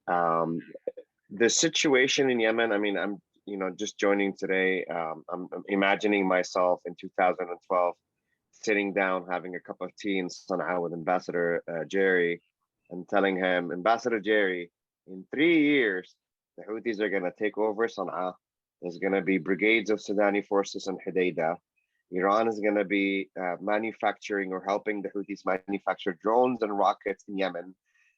Um, the situation in Yemen, I mean, I'm just joining today. I'm imagining myself in 2012 sitting down having a cup of tea in Sana'a with Ambassador Jerry and telling him, Ambassador Jerry, in 3 years, the Houthis are going to take over Sana'a. There's going to be brigades of Sudani forces in Hodeidah. Iran is going to be manufacturing or helping the Houthis manufacture drones and rockets in Yemen.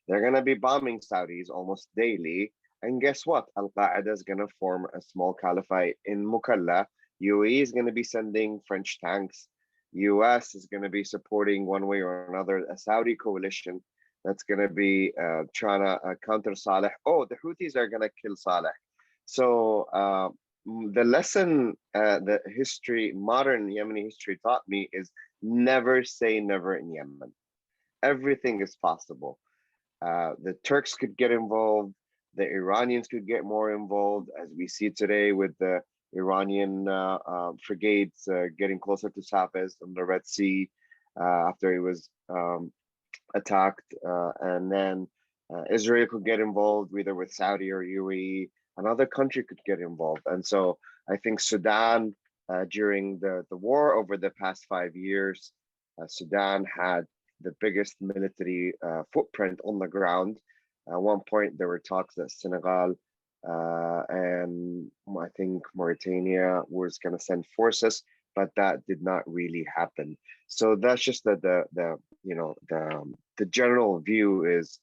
They're going to be bombing Saudis almost daily. And guess what? Al-Qaeda is going to form a small caliphate in Mukalla. UAE is going to be sending French tanks. US is going to be supporting one way or another a Saudi coalition that's going to be trying to counter Saleh. Oh, the Houthis are going to kill Saleh. So the lesson that modern Yemeni history taught me is never say never in Yemen. Everything is possible. The Turks could get involved. The Iranians could get more involved, as we see today with the Iranian frigates getting closer to Suez on the Red Sea after it was attacked. And then Israel could get involved either with Saudi or UAE. Another country could get involved. And so I think Sudan, during the war over the past 5 years, Sudan had the biggest military footprint on the ground. At one point, there were talks that Senegal and I think Mauritania was going to send forces, but that did not really happen. So that's just the general view is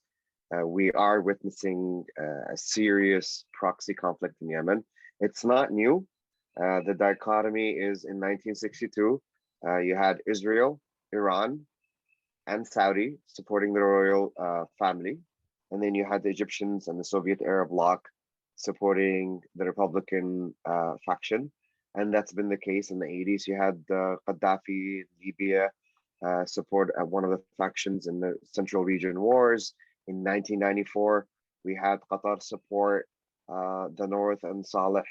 we are witnessing a serious proxy conflict in Yemen. It's not new. The dichotomy is in 1962. You had Israel, Iran, and Saudi supporting the royal family. And then you had the Egyptians and the Soviet Arab bloc supporting the Republican faction. And that's been the case in the 80s. You had Gaddafi in Libya support one of the factions in the Central Region Wars. In 1994, we had Qatar support the North and Saleh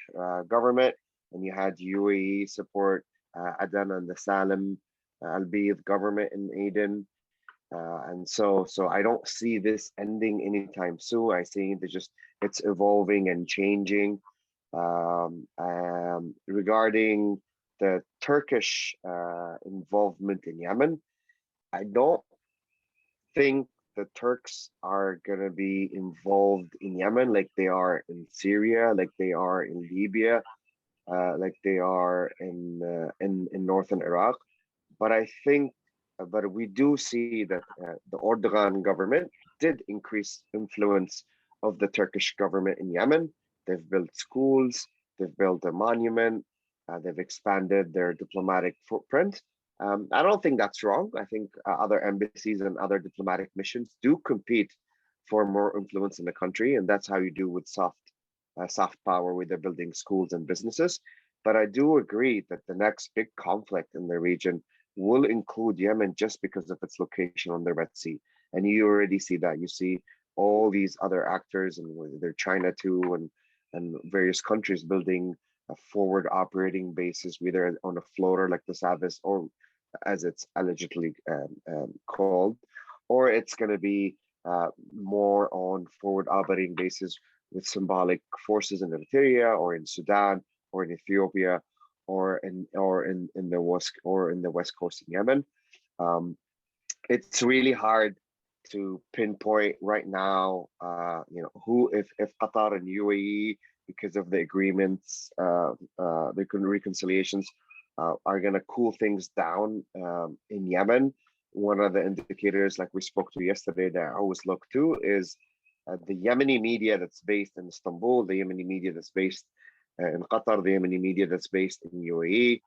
government. And you had UAE support Aden and the Salim al-Bid government in Aden. And so I don't see this ending anytime soon. I see it's evolving and changing. Regarding the Turkish involvement in Yemen, I don't think the Turks are gonna be involved in Yemen like they are in Syria, like they are in Libya, like they are in northern Iraq. But but we do see that the Erdogan government did increase influence of the Turkish government in Yemen. They've built schools, they've built a monument, they've expanded their diplomatic footprint. I don't think that's wrong. I think other embassies and other diplomatic missions do compete for more influence in the country, and that's how you do with soft power, where they're building schools and businesses. But I do agree that the next big conflict in the region will include Yemen just because of its location on the Red Sea. And you already see that. You see all these other actors, and they're China too, and various countries building a forward operating bases, whether on a floater like the Savis, or as it's allegedly called, or it's going to be more on forward operating bases with symbolic forces in Eritrea or in Sudan or in Ethiopia or in the west coast in Yemen. It's really hard to pinpoint right now. Who if Qatar and UAE, because of the agreements, the reconciliations, are going to cool things down in Yemen. One of the indicators, like we spoke to yesterday, that I always look to is the Yemeni media that's based in Istanbul, the Yemeni media that's based in Qatar, the Yemeni media that's based in UAE.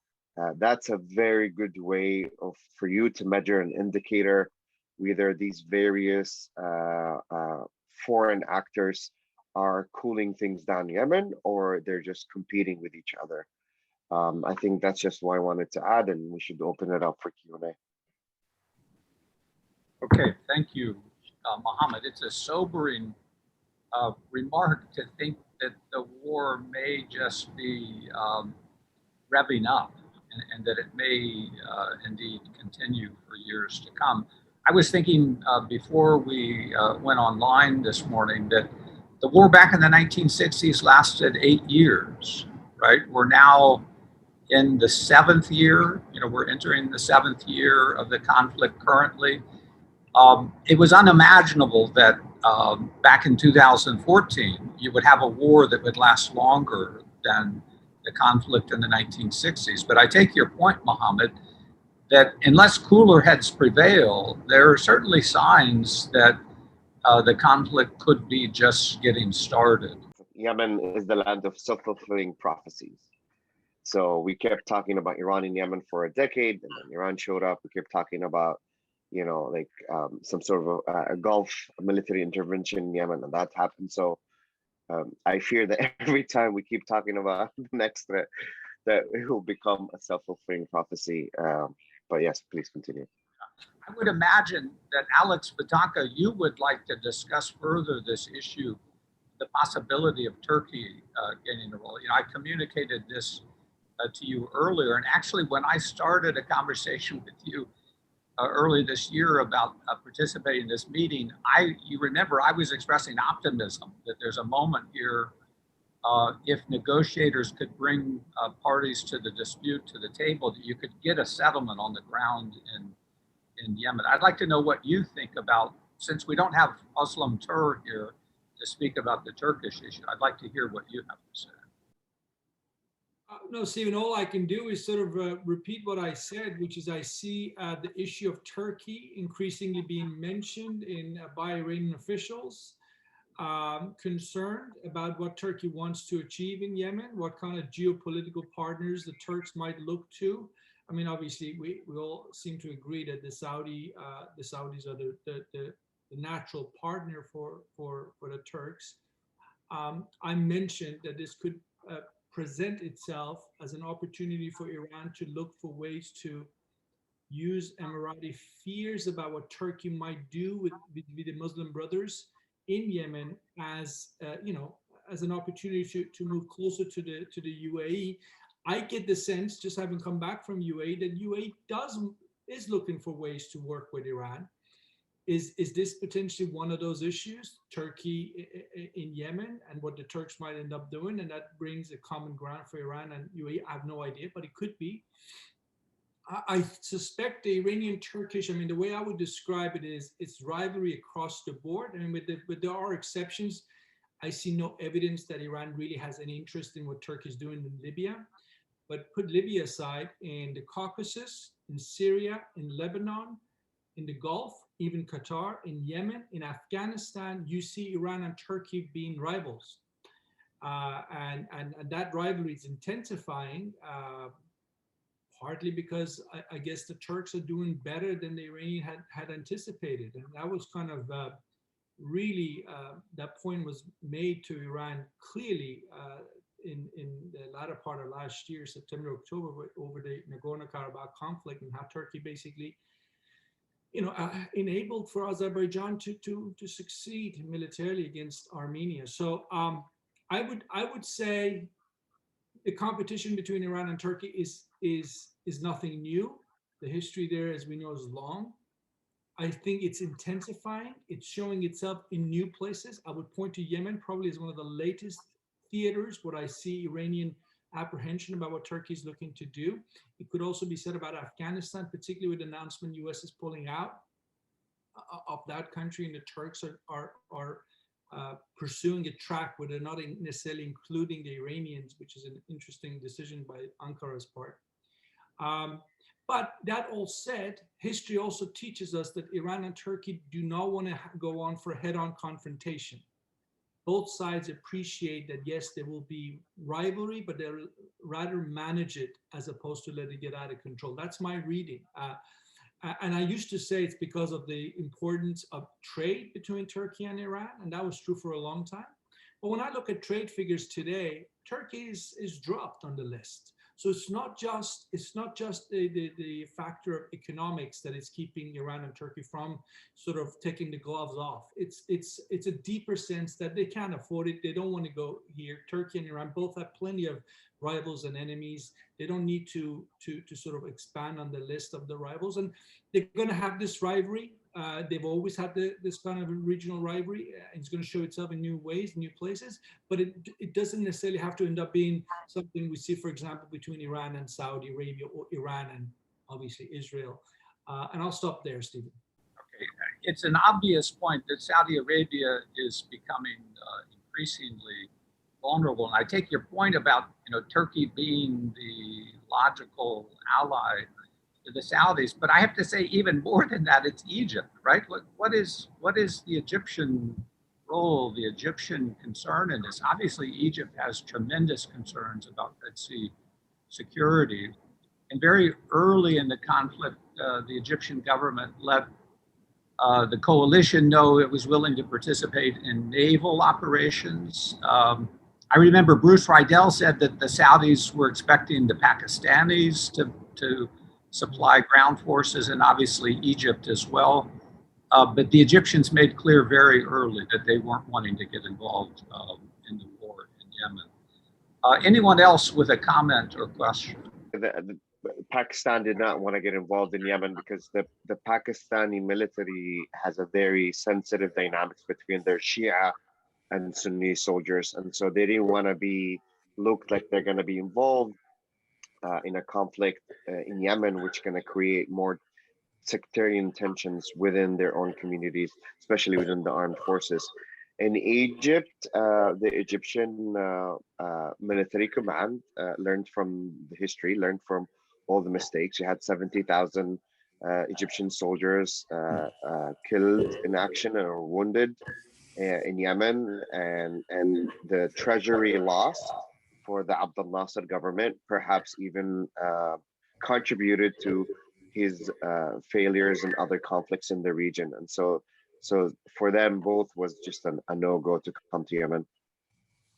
That's a very good way for you to measure an indicator whether these various foreign actors are cooling things down Yemen or they're just competing with each other. I think that's just what I wanted to add, and we should open it up for Q&A. Okay, thank you, Mohammed. It's a sobering remark to think that the war may just be revving up, and that it may indeed continue for years to come. I was thinking before we went online this morning that The war back in the 1960s lasted 8 years, right? We're now in the seventh year. We're entering the seventh year of the conflict currently. It was unimaginable that back in 2014 you would have a war that would last longer than the conflict in the 1960s. But I take your point, Mohammed, that unless cooler heads prevail, there are certainly signs that the conflict could be just getting started. Yemen is the land of self-fulfilling prophecies. So we kept talking about Iran and Yemen for a decade, and then Iran showed up. We kept talking about, some sort of a Gulf military intervention in Yemen, and that happened. So I fear that every time we keep talking about the next threat, that it will become a self-fulfilling prophecy. But yes, please continue. I would imagine that Alex Vatanka, you would like to discuss further this issue, the possibility of Turkey getting a role. I communicated this to you earlier, and actually, when I started a conversation with you early this year about participating in this meeting, you remember I was expressing optimism that there's a moment here if negotiators could bring parties to the dispute to the table, that you could get a settlement on the ground in Yemen. I'd like to know what you think about, since we don't have Muslim Tur here to speak about the Turkish issue. I'd like to hear what you have to say. No, Stephen, all I can do is sort of repeat what I said, which is I see the issue of Turkey increasingly being mentioned by Iranian officials, concerned about what Turkey wants to achieve in Yemen, what kind of geopolitical partners the Turks might look to. I mean, obviously, we all seem to agree that the Saudis are the natural partner for the Turks. I mentioned that this could present itself as an opportunity for Iran to look for ways to use Emirati fears about what Turkey might do with the Muslim brothers in Yemen as as an opportunity to move closer to the UAE. I get the sense, just having come back from UAE, that UAE is looking for ways to work with Iran. Is this potentially one of those issues, Turkey in Yemen, and what the Turks might end up doing, and that brings a common ground for Iran and UAE? I have no idea, but it could be. I suspect the Iranian-Turkish, the way I would describe it is it's rivalry across the board. But there are exceptions. I see no evidence that Iran really has any interest in what Turkey is doing in Libya. But put Libya aside, in the Caucasus, in Syria, in Lebanon, in the Gulf, even Qatar, in Yemen, in Afghanistan, you see Iran and Turkey being rivals. And that rivalry is intensifying, partly because I guess the Turks are doing better than the Iranians had anticipated. And that was kind of really, that point was made to Iran clearly in the latter part of last year, September, October, over the Nagorno-Karabakh conflict, and how Turkey basically enabled for Azerbaijan to succeed militarily against Armenia. So I would say the competition between Iran and Turkey is nothing new. The history there, as we know, is long. I think it's intensifying. It's showing itself in new places. I would point to Yemen probably as one of the latest theaters where I see Iranian apprehension about what Turkey is looking to do. It could also be said about Afghanistan, particularly with the announcement US is pulling out of that country, and the Turks are pursuing a track where they're not necessarily including the Iranians, which is an interesting decision by Ankara's part. But that all said, history also teaches us that Iran and Turkey do not want to go on for a head-on confrontation. Both sides appreciate that, yes, there will be rivalry, but they'll rather manage it as opposed to let it get out of control. That's my reading. And I used to say it's because of the importance of trade between Turkey and Iran, and that was true for a long time. But when I look at trade figures today, Turkey is dropped on the list. So it's not just the factor of economics that is keeping Iran and Turkey from sort of taking the gloves off. It's a deeper sense that they can't afford it. They don't want to go here. Turkey and Iran both have plenty of rivals and enemies. They don't need to sort of expand on the list of the rivals, and they're going to have this rivalry. They've always had this kind of regional rivalry. It's going to show itself in new ways, new places, but it doesn't necessarily have to end up being something we see, for example, between Iran and Saudi Arabia, or Iran and obviously Israel. And I'll stop there, Stephen. Okay, it's an obvious point that Saudi Arabia is becoming increasingly vulnerable. And I take your point about Turkey being the logical ally to the Saudis, but I have to say even more than that, it's Egypt, right? What is the Egyptian role, the Egyptian concern in this? Obviously, Egypt has tremendous concerns about Red Sea security. And very early in the conflict, the Egyptian government let the coalition know it was willing to participate in naval operations. I remember Bruce Riedel said that the Saudis were expecting the Pakistanis to supply ground forces, and obviously Egypt as well. But the Egyptians made clear very early that they weren't wanting to get involved in the war in Yemen. Anyone else with a comment or question? Pakistan did not want to get involved in Yemen because the Pakistani military has a very sensitive dynamics between their Shia and Sunni soldiers, and so they didn't want to look like they're going to be involved in a conflict in Yemen, which is going to create more sectarian tensions within their own communities, especially within the armed forces. In Egypt, the Egyptian military command learned from the history, learned from all the mistakes. You had 70,000 Egyptian soldiers killed in action or wounded in Yemen, and the treasury loss for the Abdel Nasser government perhaps even contributed to his failures and other conflicts in the region. And so for them both was just a no-go to come to Yemen.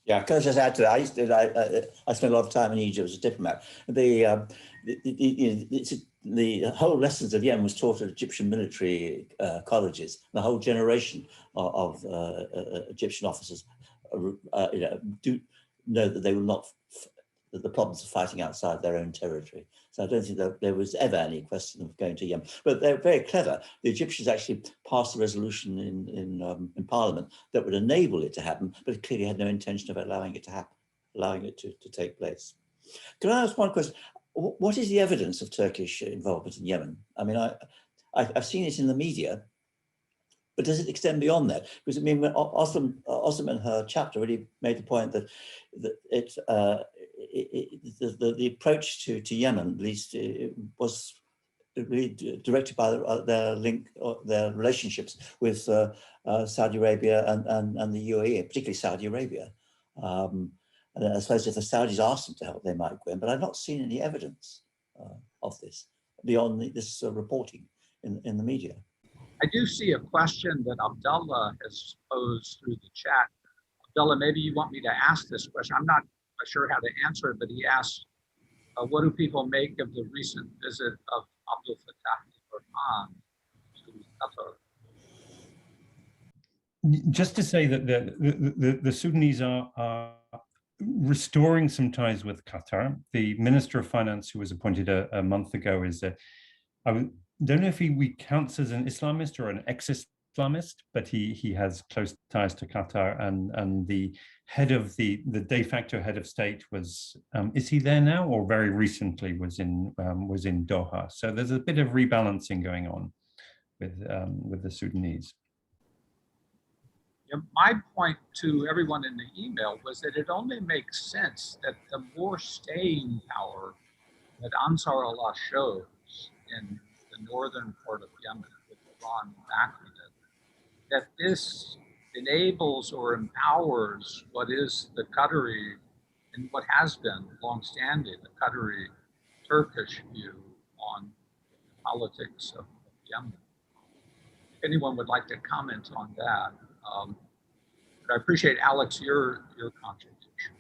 Yeah, can I just add to that? I spent a lot of time in Egypt as a diplomat. The whole lessons of Yemen was taught at Egyptian military colleges. The whole generation of Egyptian officers do know that they will not, that the problems of fighting outside their own territory. So I don't think that there was ever any question of going to Yemen. But they're very clever. The Egyptians actually passed a resolution in Parliament that would enable it to happen, but it clearly had no intention of allowing it to happen, allowing it to take place. Can I ask one question? What is the evidence of Turkish involvement in Yemen? I mean, I've seen it in the media, but does it extend beyond that? Because I mean, Osman in her chapter really made the point that the approach to Yemen, at least, was really directed by their relationships with Saudi Arabia and the UAE, particularly Saudi Arabia. And I suppose if the Saudis asked them to help, they might go in, but I've not seen any evidence of this beyond this reporting in the media. I do see a question that Abdullah has posed through the chat. Abdullah, maybe you want me to ask this question. I'm not sure how to answer it, but he asked, what do people make of the recent visit of Abdel Fattah al-Burhan to Qatar? Just to say that the Sudanese are restoring some ties with Qatar. The Minister of Finance, who was appointed a month ago, I don't know if he counts as an Islamist or an ex-Islamist, but he has close ties to Qatar, and the head of the de facto head of state was, is he there now, or very recently was in Doha? So there's a bit of rebalancing going on with the Sudanese. Yeah, my point to everyone in the email was that it only makes sense that the more staying power that Ansar Allah shows in the northern part of Yemen with Iran backing it, that this enables or empowers what is the Qatari and what has been longstanding the Qatari Turkish view on the politics of Yemen. If anyone would like to comment on that. But I appreciate, Alex, your contribution.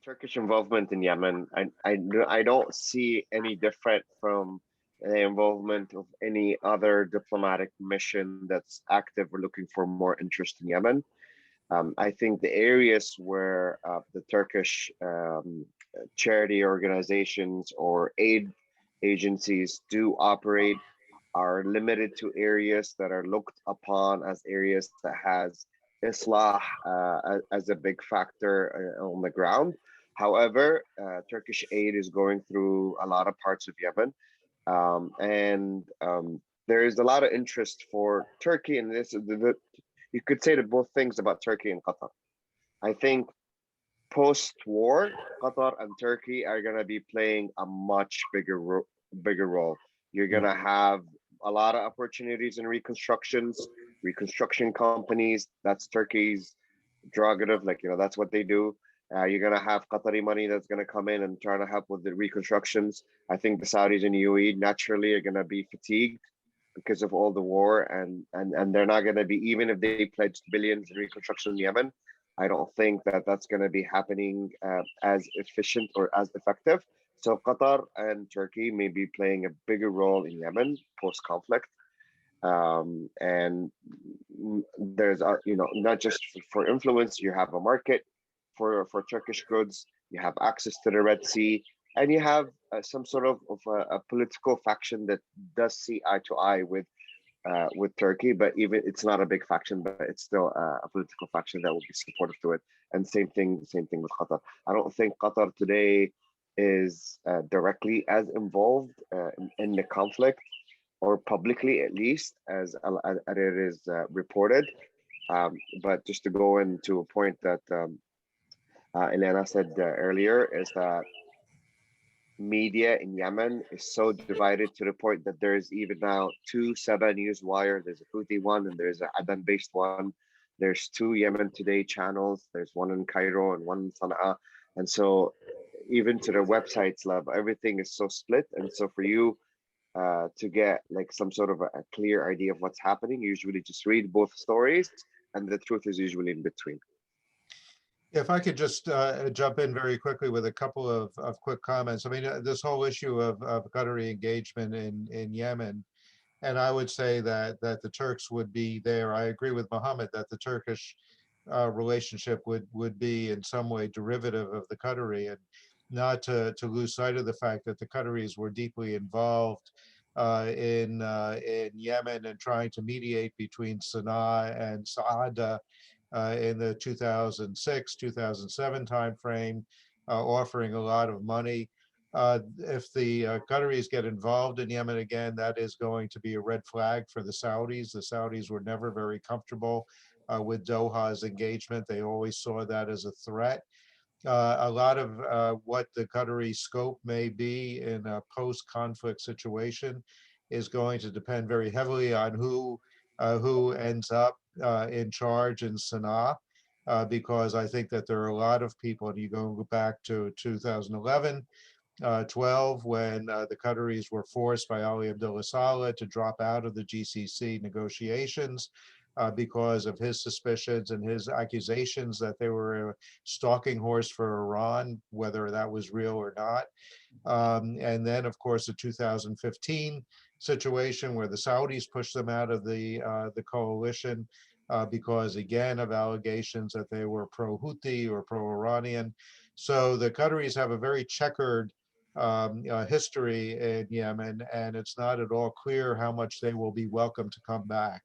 Turkish involvement in Yemen, I don't see any different from the involvement of any other diplomatic mission that's active or looking for more interest in Yemen. I think the areas where the Turkish charity organizations or aid agencies do operate are limited to areas that are looked upon as areas that has Islah as a big factor on the ground. However, Turkish aid is going through a lot of parts of Yemen, and there is a lot of interest for Turkey, and this is you could say that both things about Turkey and Qatar. I think post-war, Qatar and Turkey are gonna be playing a much bigger role. You're gonna have a lot of opportunities in reconstruction companies. That's Turkey's prerogative, like that's what they do. You're gonna have Qatari money that's gonna come in and try to help with the reconstructions. I think the Saudis and UAE naturally are gonna be fatigued because of all the war, and they're not gonna be, even if they pledged billions in reconstruction in Yemen. I don't think that that's going to be happening as efficient or as effective. So Qatar and Turkey may be playing a bigger role in Yemen post-conflict. And there's, not just for influence, you have a market for Turkish goods, you have access to the Red Sea, and you have some sort of a political faction that does see eye to eye with Turkey, but even it's not a big faction, but it's still a political faction that will be supportive to it. And same thing with Qatar. I don't think Qatar today is directly as involved in the conflict, or publicly at least, as it is reported. But just to go into a point that Elena said earlier, is that media in Yemen is so divided to the point that there's even now two Saba news wire. There's a Houthi one and there's an Aden-based one. There's two Yemen Today channels. There's one in Cairo and one in Sana'a. And so even to their websites level, everything is so split. And so for you to get like some sort of a clear idea of what's happening, you usually just read both stories, and the truth is usually in between. If I could just jump in very quickly with a couple of quick comments. I mean, this whole issue of Qatari engagement in Yemen, and I would say that the Turks would be there. I agree with Mohammed that the Turkish relationship would be in some way derivative of the Qatari, and not to lose sight of the fact that the Qataris were deeply involved in Yemen and trying to mediate between Sana'a and Saada in the 2006, 2007 timeframe, offering a lot of money. If the Qataris get involved in Yemen again, that is going to be a red flag for the Saudis. The Saudis were never very comfortable with Doha's engagement. They always saw that as a threat. A lot of what the Qatari scope may be in a post-conflict situation is going to depend very heavily on who ends up in charge in Sana'a, because I think that there are a lot of people, and you go back to 2011, 12, when the Qataris were forced by Ali Abdullah Saleh to drop out of the GCC negotiations because of his suspicions and his accusations that they were a stalking horse for Iran, whether that was real or not. And then, of course, the 2015 situation where the Saudis pushed them out of the coalition because, again, of allegations that they were pro-Houthi or pro-Iranian. So the Qataris have a very checkered history in Yemen, and it's not at all clear how much they will be welcome to come back.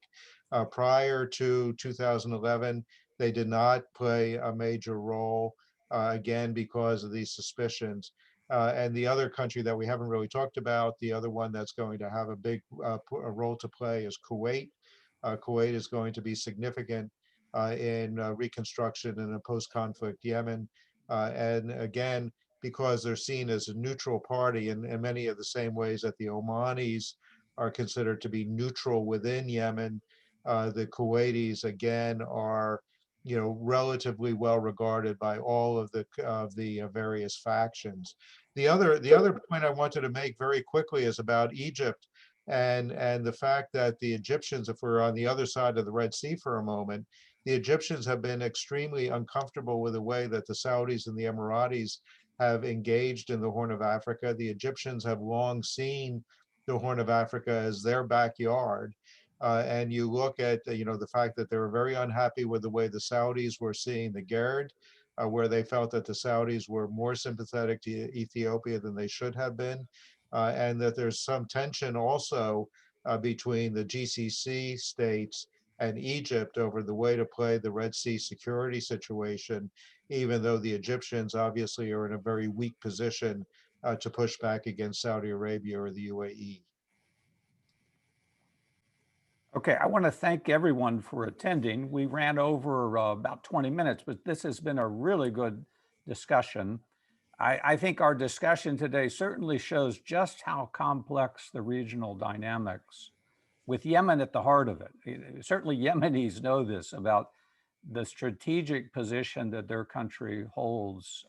Prior to 2011, they did not play a major role, again, because of these suspicions. And the other country that we haven't really talked about, the other one that's going to have a big role to play is Kuwait. Kuwait is going to be significant in reconstruction in a post-conflict Yemen. And again, because they're seen as a neutral party in many of the same ways that the Omanis are considered to be neutral within Yemen, the Kuwaitis, again, are relatively well regarded by all of the various factions. The other point I wanted to make very quickly is about Egypt and the fact that the Egyptians, if we're on the other side of the Red Sea for a moment, the Egyptians have been extremely uncomfortable with the way that the Saudis and the Emiratis have engaged in the Horn of Africa. The Egyptians have long seen the Horn of Africa as their backyard. And you look at the fact that they were very unhappy with the way the Saudis were seeing the Gerd, where they felt that the Saudis were more sympathetic to Ethiopia than they should have been, and that there's some tension also between the GCC states and Egypt over the way to play the Red Sea security situation, even though the Egyptians obviously are in a very weak position to push back against Saudi Arabia or the UAE. Okay, I want to thank everyone for attending. We ran over about 20 minutes, but this has been a really good discussion. I think our discussion today certainly shows just how complex the regional dynamics, with Yemen at the heart of it. Certainly Yemenis know this about the strategic position that their country holds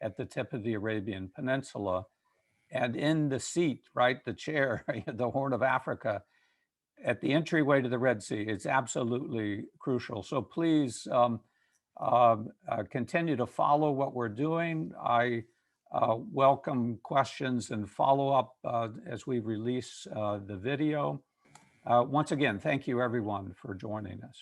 at the tip of the Arabian Peninsula, and in the seat, right, the chair, the Horn of Africa, at the entryway to the Red Sea. It's absolutely crucial. So please continue to follow what we're doing. I welcome questions and follow up as we release the video. Once again, thank you everyone for joining us.